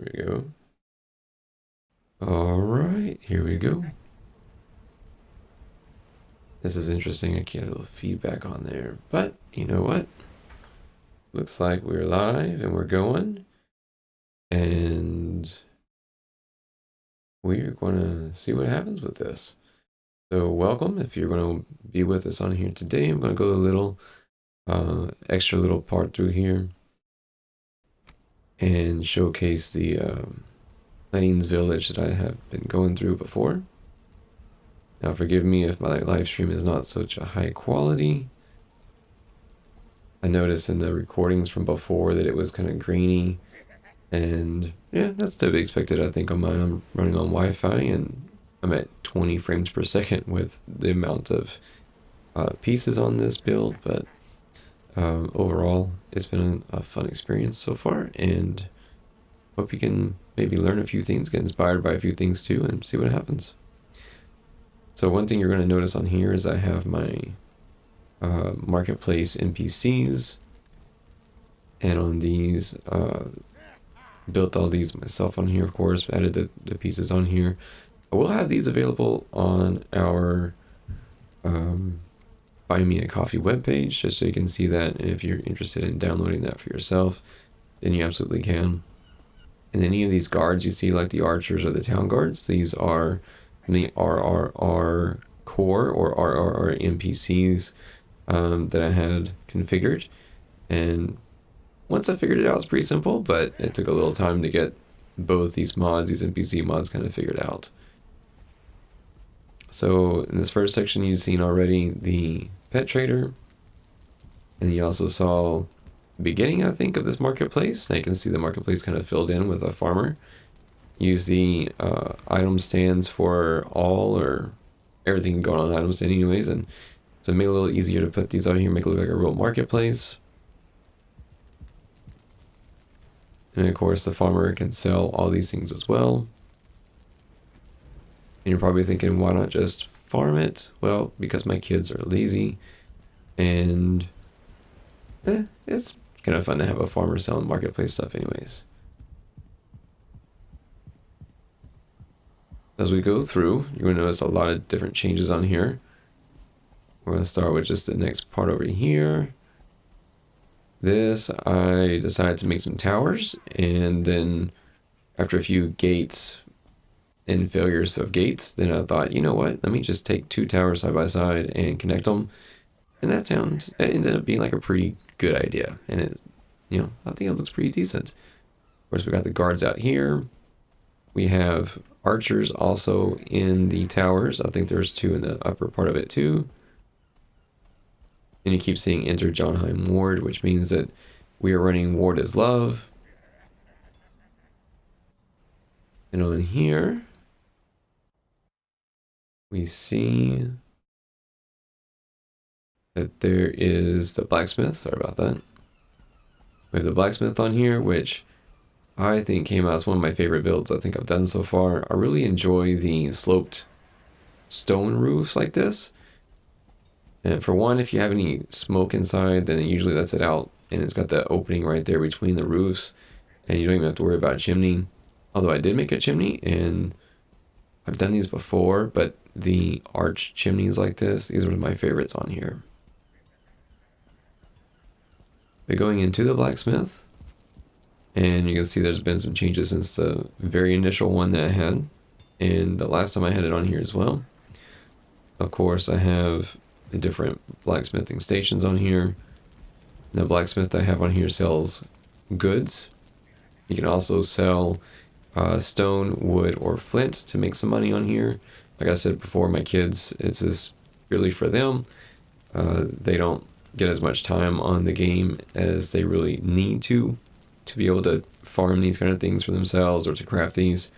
There we go. All right, here we go. This is interesting. I get a little feedback on there, but you know what? Looks like we're live and we're going. And we're going to see what happens with this. So welcome. If you're going to be with us on here today, I'm going to go a little extra little part through here and showcase the Plains village that I have been going through before. Now forgive me if my live stream is not such a high quality. I noticed in the recordings from before that it was kind of grainy, and yeah, that's to be expected. I think on mine I'm running on Wi-Fi and I'm at 20 frames per second with the amount of pieces on this build, but overall it's been a fun experience so far, and hope you can maybe learn a few things, get inspired by a few things too, and see what happens. So one thing you're going to notice on here is I have my marketplace NPCs, and on these built all these myself on here, of course, added the pieces on here. I will have these available on our Buy Me a Coffee webpage, just so you can see that, and if you're interested in downloading that for yourself, then you absolutely can. And any of these guards you see, like the archers or the town guards, these are from the RRRCore or RRR NPCs that I had configured. And once I figured it out, it's pretty simple, but it took a little time to get both these mods, these NPC mods, kind of figured out. So in this first section, you've seen already the pet trader, and you also saw the beginning, I think, of this marketplace. Now you can see the marketplace kind of filled in with a farmer. Use the item stands for all or everything going on item stand anyways, and so make it a little easier to put these out here, make it look like a real marketplace. And of course the farmer can sell all these things as well. And you're probably thinking, why not just farm it? Well, because my kids are lazy, and it's kind of fun to have a farmer selling marketplace stuff anyways. As we go through, you're going to notice a lot of different changes on here. We're going to start with just the next part over here. This, I decided to make some towers, and then after a few gates and failures of gates, then I thought, you know what, let me just take two towers side by side and connect them. And that ended up being like a pretty good idea. And it, I think it looks pretty decent. Of course, we got the guards out here. We have archers also in the towers. I think there's two in the upper part of it too. And you keep seeing enter Johnheim Ward, which means that we are running Ward as Love. And on here, we see that there is the Blacksmith. Sorry about that. We have the Blacksmith on here, which I think came out as one of my favorite builds I think I've done so far. I really enjoy the sloped stone roofs like this. And for one, if you have any smoke inside, then it usually lets it out, and it's got the opening right there between the roofs, and you don't even have to worry about a chimney. Although I did make a chimney, and I've done these before, but the arch chimneys like this, these are my favorites on here. But going into the Blacksmith, and you can see there's been some changes since the very initial one that I had, and the last time I had it on here as well. Of course, I have the different blacksmithing stations on here. The blacksmith I have on here sells goods. You can also sell stone, wood, or flint to make some money on here. Like I said before, my kids, it's just purely for them. They don't get as much time on the game as they really need to be able to farm these kind of things for themselves or to craft these.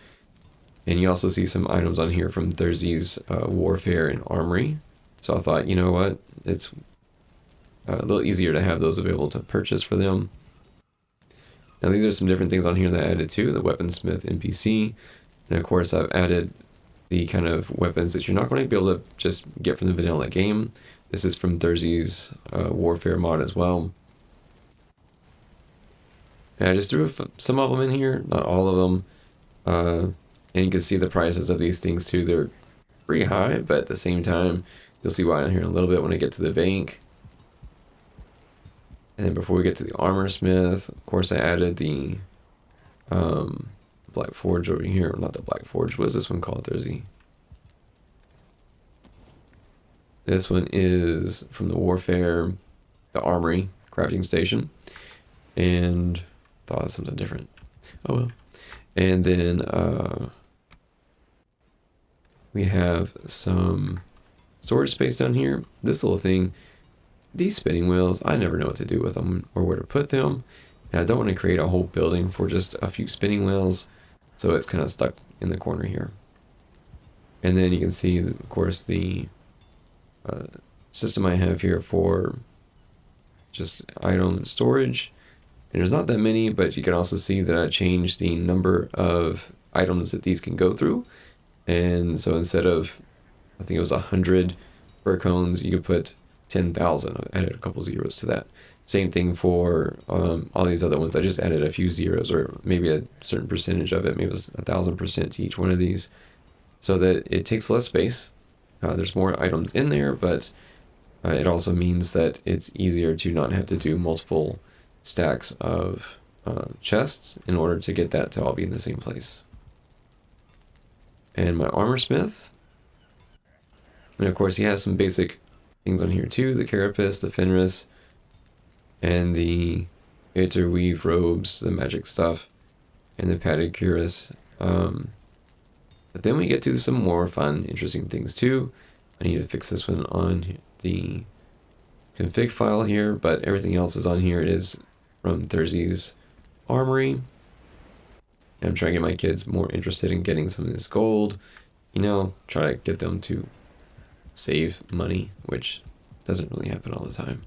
And you also see some items on here from Therzie's Warfare and Armory. So I thought, you know what, it's a little easier to have those available to purchase for them. Now these are some different things on here that I added too, the Weaponsmith NPC. And of course I've added the kind of weapons that you're not going to be able to just get from the vanilla game. This is from Therzie's Warfare mod as well. And I just threw some of them in here, not all of them. And you can see the prices of these things too. They're pretty high, but at the same time, you'll see why in here in a little bit when I get to the bank. And then before we get to the armor smith, of course I added the Black Forge over here. Not the Black Forge, what is this one called, Therzie? This one is from the Warfare, the Armory crafting station. And thought it was something different. Oh well. And then we have some storage space down here. This little thing, these spinning wheels, I never know what to do with them or where to put them. And I don't want to create a whole building for just a few spinning wheels. So it's kind of stuck in the corner here. And then you can see, of course, the system I have here for just item storage. And there's not that many, but you can also see that I changed the number of items that these can go through. And so instead of, I think it was 100 fir cones, you could put 10,000. I added a couple zeros to that. Same thing for all these other ones. I just added a few zeros, or maybe a certain percentage of it. Maybe it was 1,000% to each one of these, so that it takes less space. There's more items in there, but it also means that it's easier to not have to do multiple stacks of chests in order to get that to all be in the same place. And my armor smith, and of course he has some basic things on here too: the carapace, the fenris, and the interweave robes, the magic stuff, and the padded cuirass. But then we get to some more fun, interesting things too. I need to fix this one on the config file here, but everything else is on here. It is from Therzie's Armory. And I'm trying to get my kids more interested in getting some of this gold. You know, try to get them to save money, which doesn't really happen all the time.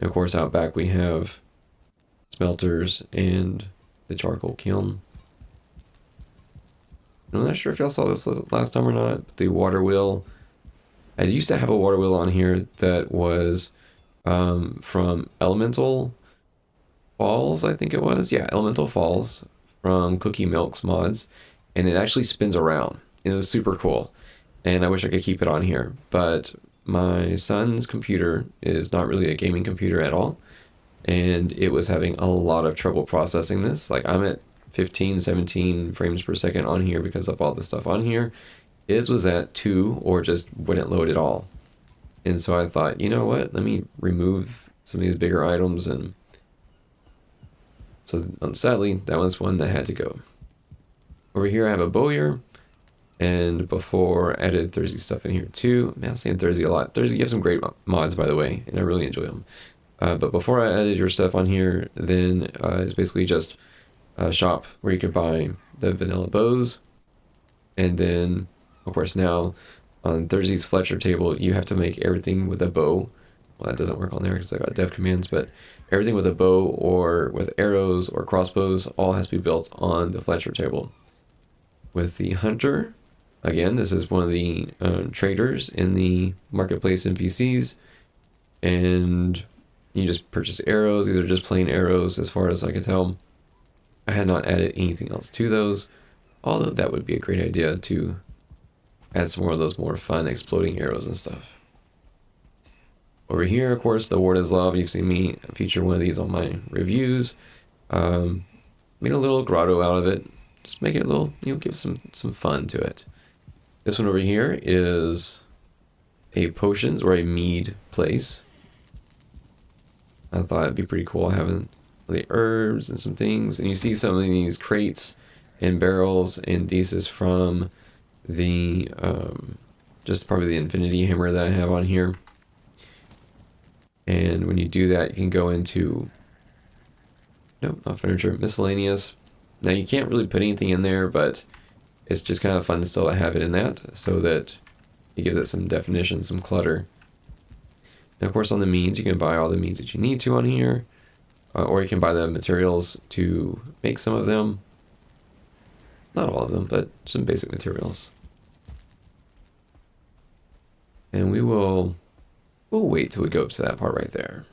And of course, out back we have smelters and the charcoal kiln. I'm not sure if y'all saw this last time or not, but the water wheel. I used to have a water wheel on here that was from Elemental Falls, I think it was. Yeah, Elemental Falls from Cookie Milk's mods. And it actually spins around. It was super cool. And I wish I could keep it on here. But my son's computer is not really a gaming computer at all. And it was having a lot of trouble processing this. Like, I'm at 15, 17 frames per second on here because of all the stuff on here. His was at 2 or just wouldn't load at all. And so I thought, you know what? Let me remove some of these bigger items. And so sadly, that was one that had to go. Over here I have a bowyer. And before I added Therzie stuff in here too. Man, I'm saying Therzie a lot. Therzie, you have some great mods, by the way, and I really enjoy them. But before I added your stuff on here, then it's basically just a shop where you can buy the vanilla bows. And then, of course, now on Therzie's Fletcher table, you have to make everything with a bow. Well, that doesn't work on there because I got dev commands, but everything with a bow or with arrows or crossbows all has to be built on the Fletcher table. With the hunter, again, this is one of the traders in the marketplace NPCs, and you just purchase arrows. These are just plain arrows as far as I can tell. I had not added anything else to those, although that would be a great idea to add some more of those more fun exploding arrows and stuff. Over here, of course, the Ward is Love. You've seen me feature one of these on my reviews. Made a little grotto out of it. Just make it a little, give some fun to it. This one over here is a potions or a mead place. I thought it'd be pretty cool having the herbs and some things. And you see some of these crates and barrels, and this is from the just probably the InfinityHammer that I have on here. And when you do that, you can go into, nope, not furniture, miscellaneous. Now you can't really put anything in there, but it's just kind of fun still to have it in that, so that it gives it some definition, some clutter. And of course on the means, you can buy all the means that you need to on here, or you can buy the materials to make some of them. Not all of them, but some basic materials. And we'll wait till we go up to that part right there.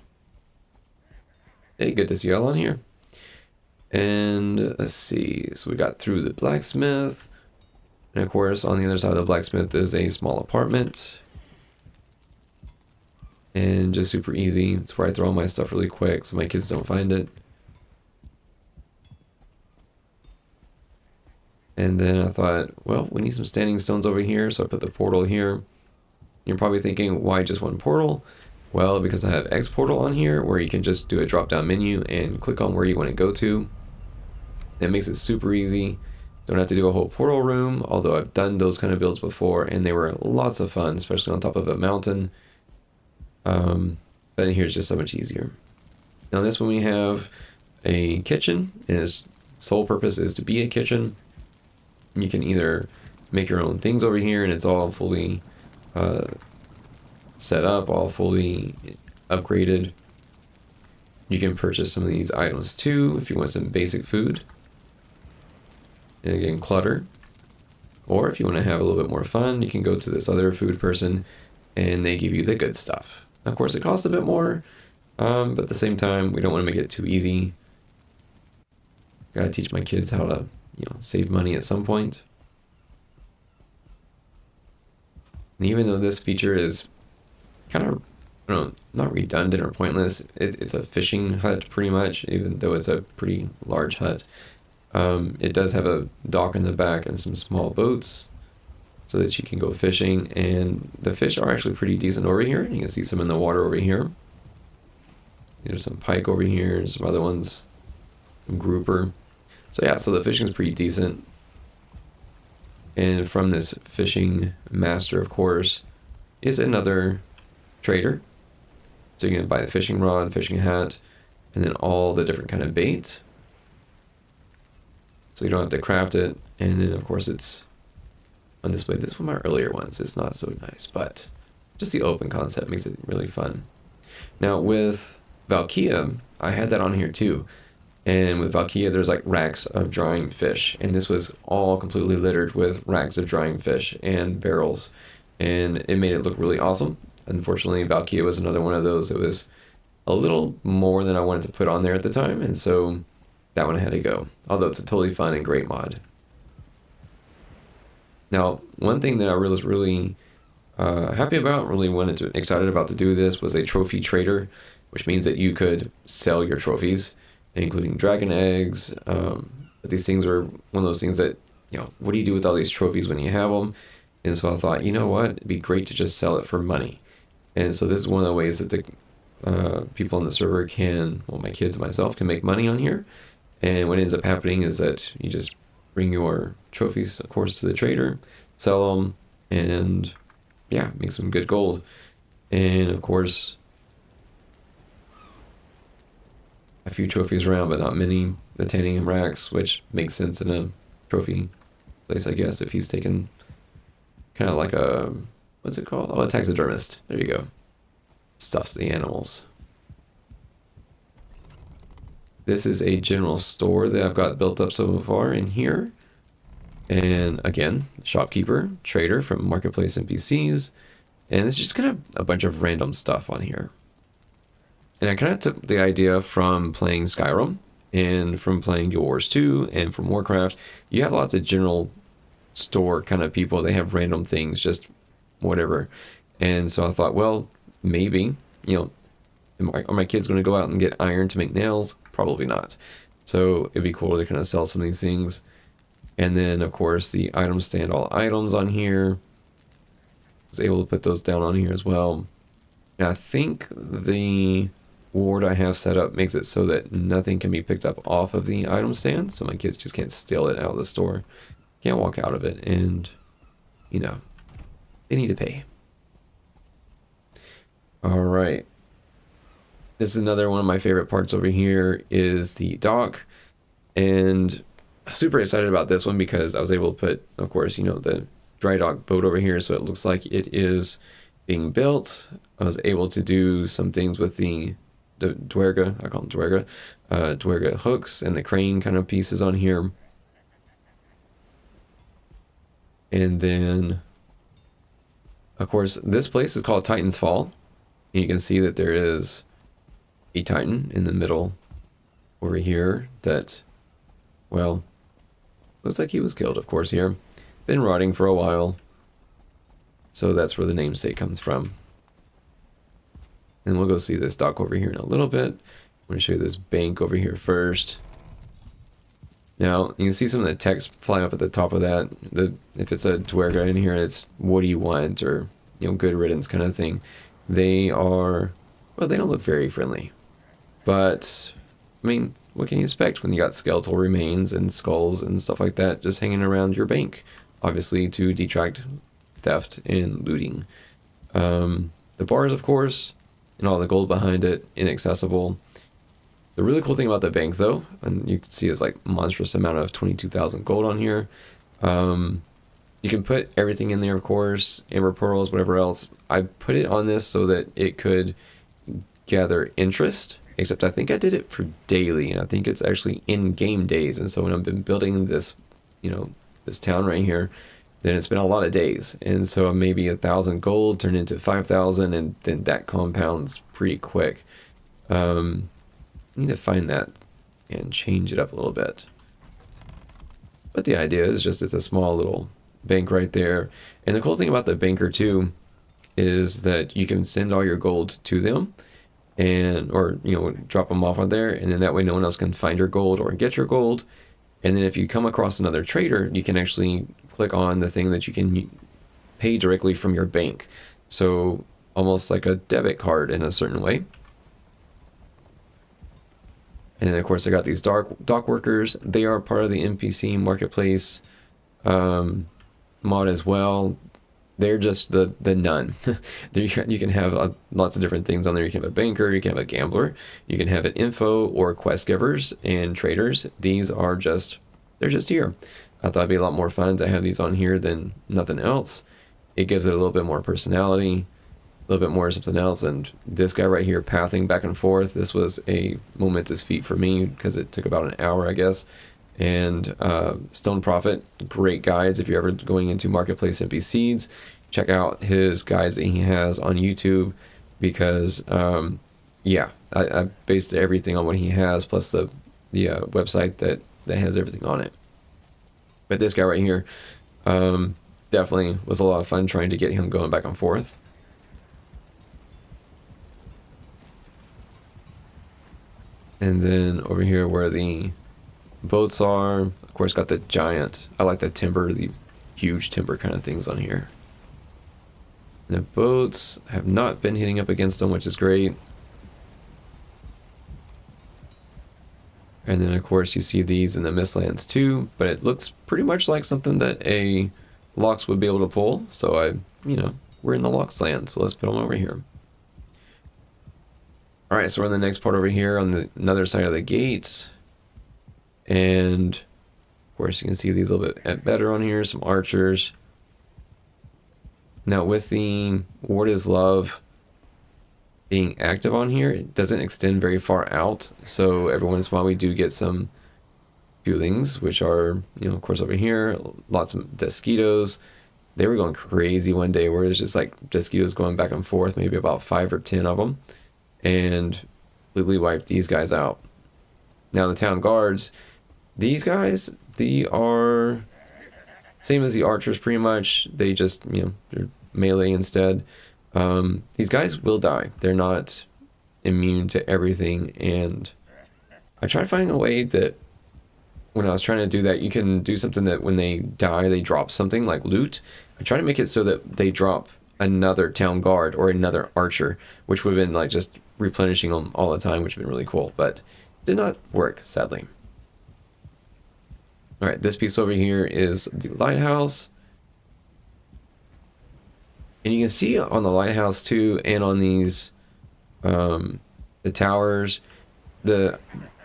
Hey, good to see y'all on here. And let's see, so we got through the blacksmith. And of course, on the other side of the blacksmith is a small apartment. And just super easy. It's where I throw all my stuff really quick so my kids don't find it. And then I thought, well, we need some standing stones over here, so I put the portal here. You're probably thinking, why just one portal? Well, because I have X portal on here where you can just do a drop-down menu and click on where you want to go to. That makes it super easy. Don't have to do a whole portal room, although I've done those kind of builds before and they were lots of fun, especially on top of a mountain. But here's just so much easier. Now this one we have a kitchen, and its sole purpose is to be a kitchen. You can either make your own things over here and it's all fully set up, all fully upgraded. You can purchase some of these items too if you want some basic food. And again, clutter. Or if you want to have a little bit more fun, you can go to this other food person and they give you the good stuff. Of course, it costs a bit more, but at the same time, we don't want to make it too easy. Gotta teach my kids how to, save money at some point. And even though this feature is kind of, not redundant or pointless, it's a fishing hut pretty much, even though it's a pretty large hut. It does have a dock in the back and some small boats so that you can go fishing, and the fish are actually pretty decent over here. You can see some in the water over here. There's some pike over here and some other ones, some grouper. So yeah, so the fishing is pretty decent. And from this fishing master, of course, is another trader. So you can buy the fishing rod, fishing hat, and then all the different kind of bait. So you don't have to craft it. And then of course it's on display. This is one of my earlier ones. It's not so nice, but just the open concept makes it really fun. Now with Valkia, I had that on here too. And with Valkia, there's like racks of drying fish. And this was all completely littered with racks of drying fish and barrels. And it made it look really awesome. Unfortunately, Valkia was another one of those that was a little more than I wanted to put on there at the time. And so that one had to go. Although it's a totally fun and great mod. Now, one thing that I was really happy about, excited about to do this, was a trophy trader, which means that you could sell your trophies, including dragon eggs. But these things were one of those things that, what do you do with all these trophies when you have them? And so I thought, you know what, it'd be great to just sell it for money. And so this is one of the ways that the people on the server can, well, my kids and myself can make money on here. And what ends up happening is that you just bring your trophies, of course, to the trader, sell them, and yeah, make some good gold. And of course, a few trophies around, but not many. The titanium racks, which makes sense in a trophy place, I guess, if he's taken kind of like a, what's it called? Oh, a taxidermist. There you go. Stuffs the animals. This is a general store that I've got built up so far in here. And again, shopkeeper, trader from Marketplace NPCs. And it's just kind of a bunch of random stuff on here. And I kind of took the idea from playing Skyrim and from playing Guild Wars 2 and from Warcraft. You have lots of general store kind of people. They have random things, just whatever. And so I thought, well, maybe, are my kids going to go out and get iron to make nails? Probably not. So it'd be cool to kind of sell some of these things. And then, of course, the item stand, all items on here. I was able to put those down on here as well. Now, I think the ward I have set up makes it so that nothing can be picked up off of the item stand. So my kids just can't steal it out of the store. Can't walk out of it. And, they need to pay. All right. This is another one of my favorite parts over here is the dock. And super excited about this one because I was able to put, of course, the dry dock boat over here. So it looks like it is being built. I was able to do some things with the Dwerga, I call them Dwerga hooks and the crane kind of pieces on here. And then, of course, this place is called Titan's Fall. And you can see that there is a Titan in the middle over here that well, looks like he was killed, of course, here. Been rotting for a while. So that's where the namesake comes from. And we'll go see this dock over here in a little bit. I'm going to show you this bank over here first. Now, you can see some of the text fly up at the top of that. If it's a Dwerga in here, it's what do you want, or, you know, good riddance kind of thing. They are, well, they don't look very friendly. But, I mean, what can you expect when you got skeletal remains and skulls and stuff like that just hanging around your bank? Obviously, to detract theft and looting. The bars, of course, and all the gold behind it, inaccessible. The really cool thing about the bank, though, and you can see is like monstrous amount of 22,000 gold on here. You can put everything in there, of course, amber pearls, whatever else. I put it on this so that it could gather interest, except I think I did it for daily, and I think it's actually in-game days. And so when I've been building this, you know, this town right here, then it's been a lot of days. And so maybe 1,000 gold turned into 5,000, and then that compounds pretty quick. I need to find that and change it up a little bit. But the idea is just it's a small little bank right there. And the cool thing about the banker too is that you can send all your gold to them, and or you know, drop them off on there, and then that way no one else can find your gold or get your gold. And then if you come across another trader, you can actually click on the thing that you can pay directly from your bank. So almost like a debit card in a certain way. And then of course I got these dock workers. They are part of the NPC marketplace mod as well. They're just the none. You can have lots of different things on there. You can have a banker, you can have a gambler, you can have an info or quest givers and traders. These are just, they're just here. I thought it'd be a lot more fun to have these on here than nothing else. It gives it a little bit more personality, a little bit more something else. And this guy right here, pathing back and forth, this was a momentous feat for me because it took about an hour, I guess. And Stone Prophet, great guides. If you're ever going into Marketplace NPCs, check out his guides that he has on YouTube, because yeah, I based everything on what he has, plus the website that has everything on it. But this guy right here definitely was a lot of fun trying to get him going back and forth. And then over here where the boats are, of course, got the giant, I like the timber, the huge timber kind of things on here. And the boats have not been hitting up against them, which is great. And then of course you see these in the Mistlands too, but it looks pretty much like something that a Lox would be able to pull. So we're in the Lox land, so let's put them over here. All right, so we're in the next part over here on the another side of the gate. And of course you can see these a little bit better on here, some archers. Now with the Ward is Love being active on here, it doesn't extend very far out. So every once in a while we do get some feelings, which are, of course over here, lots of Desquitos. They were going crazy one day where it's just like Desquitos going back and forth, maybe about 5 or 10 of them, and completely wiped these guys out. Now the town guards, these guys, they are same as the archers pretty much. They just, they're melee instead. These guys will die. They're not immune to everything, and I tried finding a way that when I was trying to do that, you can do something that when they die, they drop something like loot. I try to make it so that they drop another town guard or another archer, which would have been like just replenishing them all the time, which would have been really cool, but did not work, sadly. All right, this piece over here is the lighthouse. And you can see on the lighthouse too, and on these, the towers,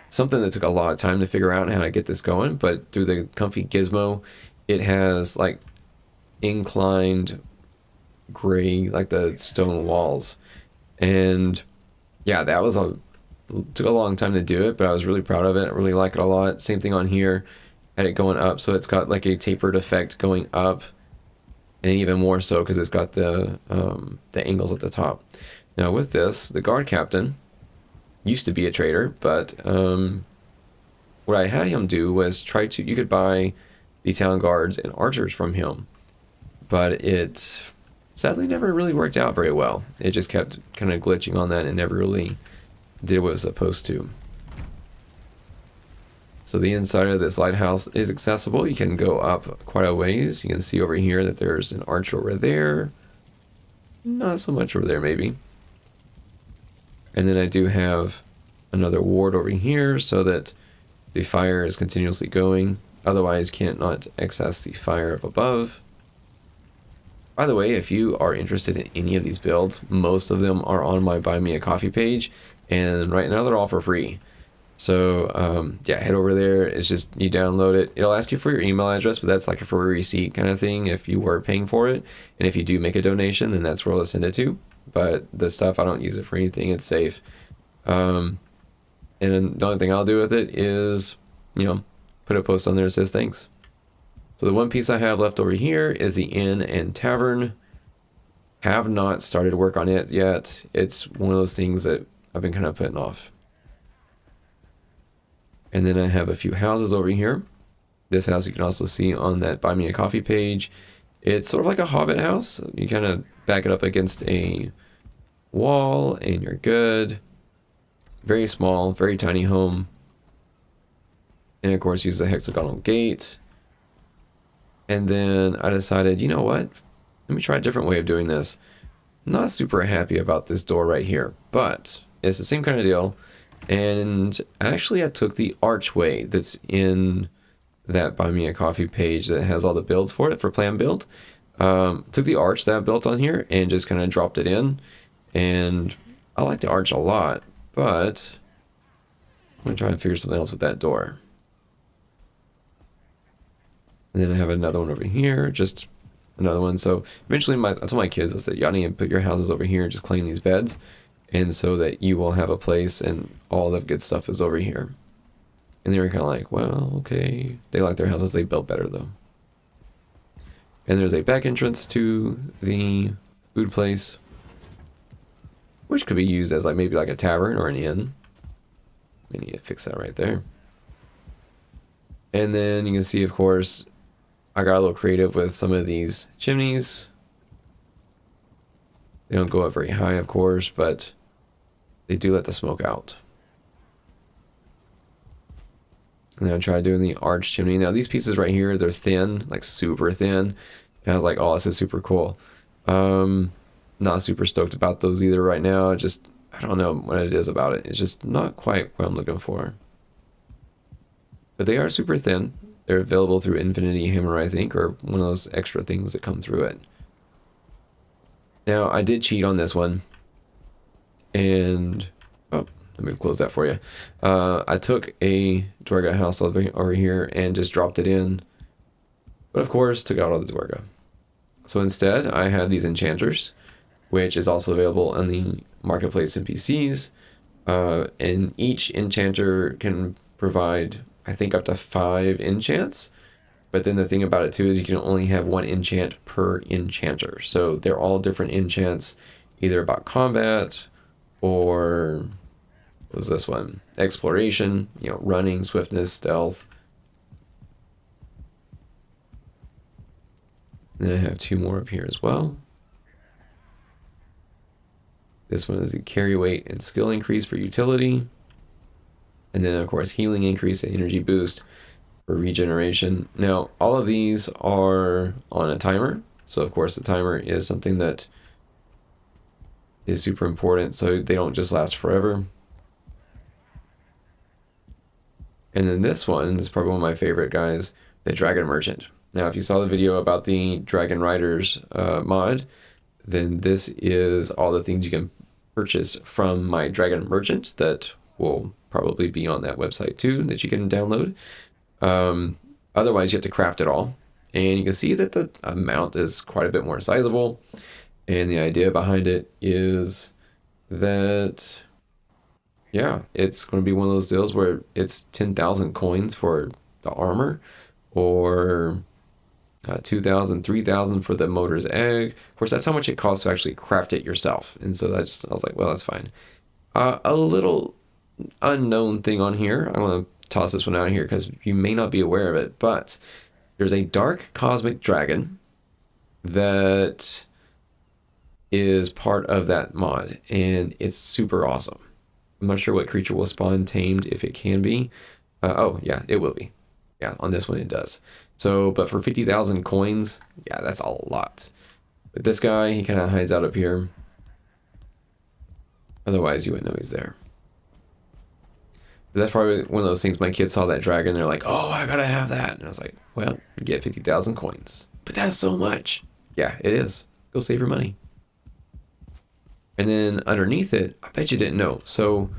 something that took a lot of time to figure out how to get this going, but through the ComfyGizmo, it has like inclined gray, like the stone walls. And yeah, that was took a long time to do it, but I was really proud of it. I really like it a lot. Same thing on here, had it going up, so it's got like a tapered effect going up, and even more so because it's got the angles at the top. Now with this, the guard captain used to be a trader, but what I had him do was try to, you could buy the town guards and archers from him, but it sadly never really worked out very well. It just kept kind of glitching on that and never really did what it was supposed to. So the inside of this lighthouse is accessible. You can go up quite a ways. You can see over here that there's an arch over there. Not so much over there, maybe. And then I do have another ward over here so that the fire is continuously going. Otherwise, can't not access the fire up above. By the way, if you are interested in any of these builds, most of them are on my Buy Me a Coffee page. And right now they're all for free. So yeah, head over there. It's just you download it. It'll ask you for your email address, but that's like a free receipt kind of thing if you were paying for it. And if you do make a donation, then that's where I'll send it to. But the stuff, I don't use it for anything. It's safe. And then the only thing I'll do with it is, you know, put a post on there that says thanks. So the one piece I have left over here is the inn and tavern. Have not started work on it yet. It's one of those things that I've been kind of putting off. And then I have a few houses over here. This house you can also see on that Buy Me a Coffee page. It's sort of like a hobbit house. You kind of back it up against a wall and you're good. Very small, very tiny home. And of course use the hexagonal gate. And then I decided, you know what? Let me try a different way of doing this. I'm not super happy about this door right here, but it's the same kind of deal. And actually I took the archway that's in that Buy Me a Coffee page that has all the builds for it for PlanBuild. Took the arch that I built on here and just kind of dropped it in. And I like the arch a lot, but I'm going to try and figure something else with that door. And then I have another one over here, just another one. So eventually I told my kids, I said, y'all need to put your houses over here and just claim these beds. And so that you will have a place and all the good stuff is over here. And they were kind of like, well, okay. They like their houses they built better though. And there's a back entrance to the food place, which could be used as like maybe like a tavern or an inn. I need to fix that right there. And then you can see, of course, I got a little creative with some of these chimneys. They don't go up very high, of course, but they do let the smoke out. And then I tried doing the arch chimney. Now these pieces right here, they're thin, like super thin. And I was like, oh, this is super cool. Not super stoked about those either right now. I don't know what it is about it. It's just not quite what I'm looking for. But they are super thin. They're available through InfinityHammer, I think, or one of those extra things that come through it. Now, I did cheat on this one. And, oh, let me close that for you. I took a Dwerga house over here and just dropped it in. But of course, took out all the Dwerga. So instead, I have these Enchanters, which is also available on the Marketplace NPCs. And each Enchanter can provide, I think, up to 5 enchants. But then the thing about it too is you can only have 1 enchant per Enchanter. So they're all different enchants, either about combat or what was this one? Exploration, you know, running, swiftness, stealth. Then I have 2 more up here as well. This one is a carry weight and skill increase for utility. And then of course healing increase and energy boost for regeneration. Now all of these are on a timer. So of course the timer is something that is super important so they don't just last forever. And then this one is probably one of my favorite guys, the Dragon Merchant. Now if you saw the video about the Dragon Riders mod, then this is all the things you can purchase from my Dragon Merchant that will probably be on that website too that you can download. Otherwise you have to craft it all, and you can see that the amount is quite a bit more sizable. And the idea behind it is that, yeah, it's going to be one of those deals where it's 10,000 coins for the armor, or 2,000, 3,000 for the motor's egg. Of course, that's how much it costs to actually craft it yourself. And so I was like, well, that's fine. A little unknown thing on here. I'm going to toss this one out here because you may not be aware of it, but there's a dark cosmic dragon that is part of that mod, and it's super awesome. I'm not sure what creature will spawn tamed, if it can be. Oh, yeah, it will be. Yeah, on this one it does. So, but for 50,000 coins, yeah, that's a lot. But this guy, he kind of hides out up here. Otherwise, you wouldn't know he's there. But that's probably one of those things, my kids saw that dragon, they're like, oh, I gotta have that. And I was like, well, you get 50,000 coins. But that's so much. Yeah, it is. Go save your money. And then underneath it, I bet you didn't know. So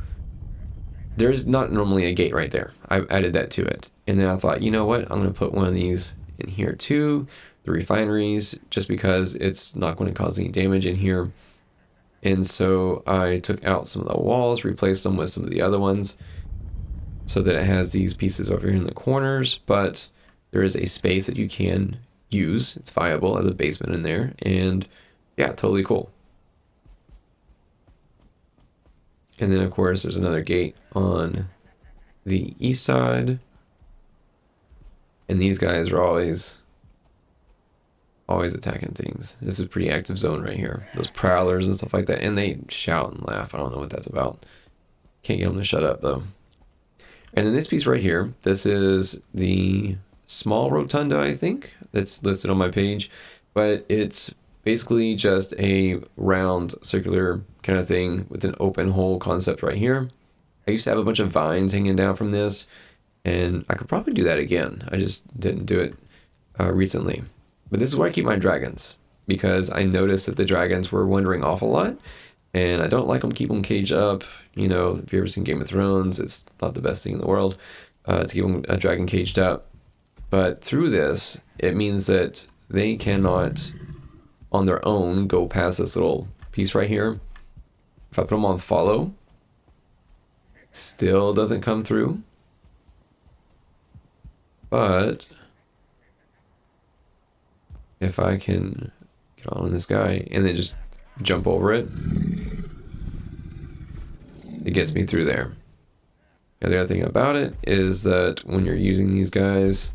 there's not normally a gate right there. I've added that to it. And then I thought, you know what? I'm going to put one of these in here too. The refineries, just because it's not going to cause any damage in here. And so I took out some of the walls, replaced them with some of the other ones, so that it has these pieces over here in the corners. But there is a space that you can use. It's viable as a basement in there. And yeah, totally cool. And then, of course, there's another gate on the east side. And these guys are always attacking things. This is a pretty active zone right here. Those prowlers and stuff like that. And they shout and laugh. I don't know what that's about. Can't get them to shut up, though. And then this piece right here, this is the small rotunda, I think, that's listed on my page. But it's basically just a round circular kind of thing with an open hole concept right here. I used to have a bunch of vines hanging down from this, and I could probably do that again. I just didn't do it recently. But this is where I keep my dragons, because I noticed that the dragons were wandering off a lot, and I don't like them, keep them caged up. You know, if you've ever seen Game of Thrones, it's not the best thing in the world to keep a dragon caged up. But through this, it means that they cannot on their own go past this little piece right here. If I put them on follow, still doesn't come through. But if I can get on this guy and then just jump over it, it gets me through there. And the other thing about it is that when you're using these guys,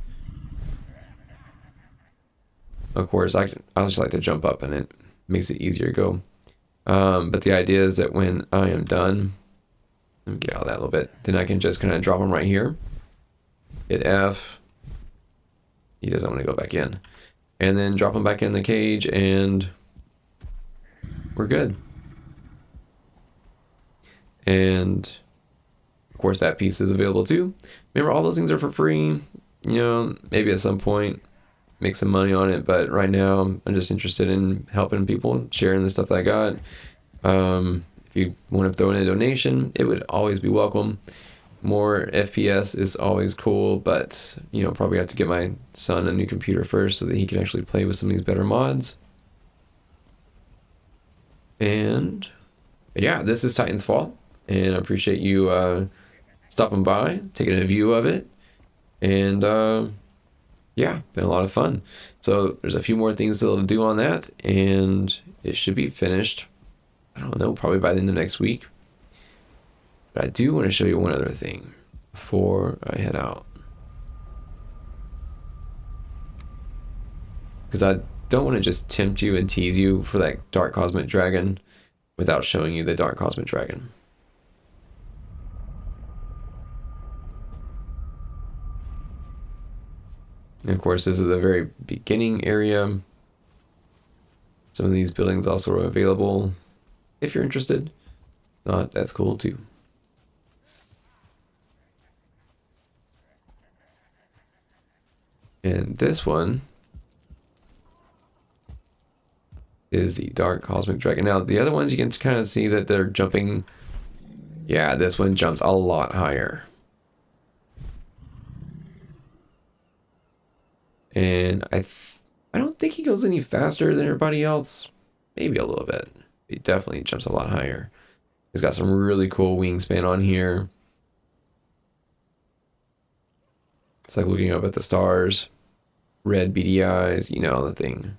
of course, I just like to jump up, and it makes it easier to go. But the idea is that when I am done, let me get out of that a little bit, then I can just kind of drop him right here. Hit F. He doesn't want to go back in. And then drop him back in the cage, and we're good. And of course, that piece is available too. Remember, all those things are for free. You know, maybe at some point make some money on it, but right now I'm just interested in helping people, sharing the stuff that I got. If you want to throw in a donation, it would always be welcome. More FPS is always cool, but you know, probably have to get my son a new computer first so that he can actually play with some of these better mods. And yeah, this is Titan's Fall, and I appreciate you stopping by, taking a view of it, and yeah, been a lot of fun. So there's a few more things still to do on that, and it should be finished, I don't know, probably by the end of next week. But I do want to show you one other thing before I head out, because I don't want to just tempt you and tease you for that Dark Cosmic Dragon without showing you the Dark Cosmic Dragon. And of course, this is the very beginning area. Some of these buildings also are available if you're interested. If not, that's cool too. And this one is the Dark Cosmic Dragon. Now, the other ones you can kind of see that they're jumping. Yeah, this one jumps a lot higher. And I don't think he goes any faster than everybody else. Maybe a little bit. He definitely jumps a lot higher. He's got some really cool wingspan on here. It's like looking up at the stars. Red beady eyes, you know, the thing.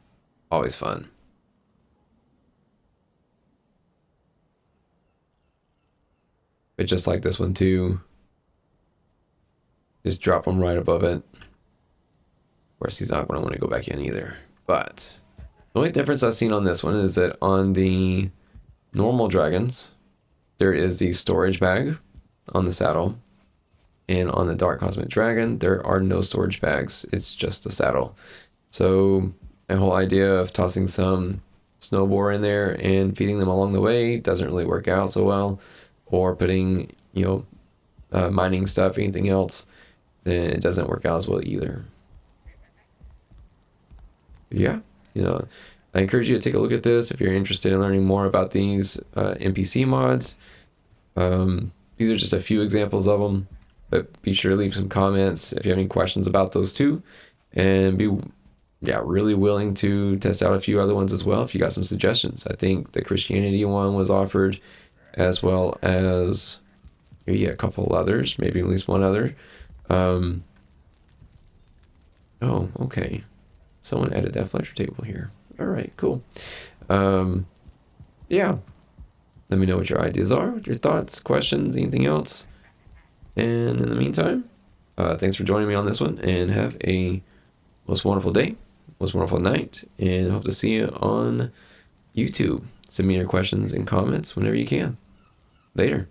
Always fun. But just like this one too, Just drop them right above it. Of course, he's not going to want to go back in either. But the only difference I've seen on this one is that on the normal dragons, there is the storage bag on the saddle. And on the Dark Cosmic Dragon, there are no storage bags. It's just the saddle. So the whole idea of tossing some snow boar in there and feeding them along the way doesn't really work out so well. Or putting, you know, mining stuff, anything else, then it doesn't work out as well either. Yeah, you know, I encourage you to take a look at this if you're interested in learning more about these NPC mods. These are just a few examples of them, but be sure to leave some comments if you have any questions about those too, and be really willing to test out a few other ones as well if you got some suggestions. I think the Christianity one was offered, as well as maybe a couple others, maybe at least one other. Oh, okay. Someone added that Fletcher table here. All right, cool. Yeah. Let me know what your ideas are, what your thoughts, questions, anything else. And in the meantime, thanks for joining me on this one, and have a most wonderful day, most wonderful night, and hope to see you on YouTube. Send me your questions and comments whenever you can. Later.